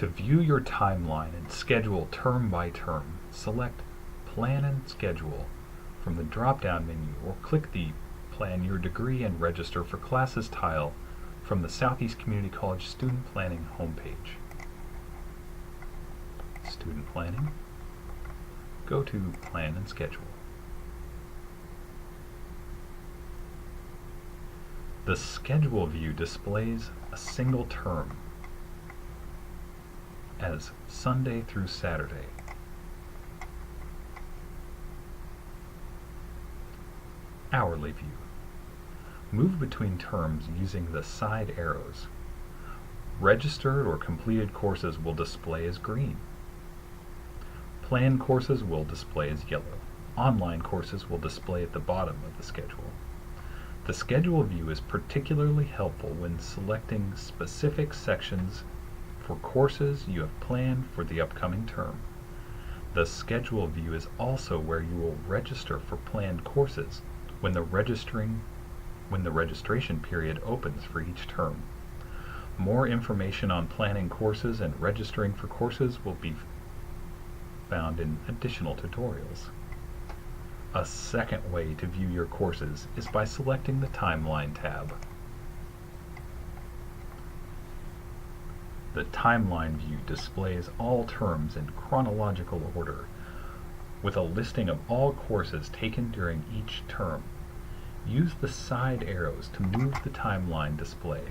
To view your timeline and schedule term by term, select Plan and Schedule from the drop-down menu or click the Plan Your Degree and Register for Classes tile from the Southeast Community College Student Planning homepage. Student Planning. Go to Plan and Schedule. The Schedule view displays a single term as Sunday through Saturday. Hourly view. Move between terms using the side arrows. Registered or completed courses will display as green. Planned courses will display as yellow. Online courses will display at the bottom of the schedule. The schedule view is particularly helpful when selecting specific sections for courses you have planned for the upcoming term. The schedule view is also where you will register for planned courses when the registration period opens for each term. More information on planning courses and registering for courses will be found in additional tutorials. A second way to view your courses is by selecting the Timeline tab. The Timeline view displays all terms in chronological order, with a listing of all courses taken during each term. Use the side arrows to move the timeline display.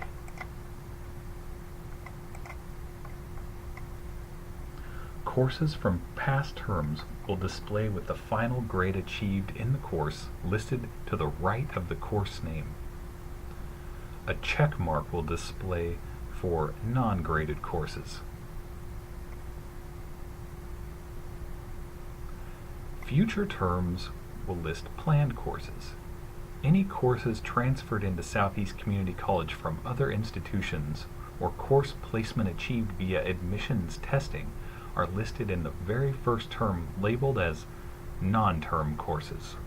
Courses from past terms will display with the final grade achieved in the course listed to the right of the course name. A check mark will display for non-graded courses. Future terms will list planned courses. Any courses transferred into Southeast Community College from other institutions or course placement achieved via admissions testing are listed in the very first term labeled as non-term courses.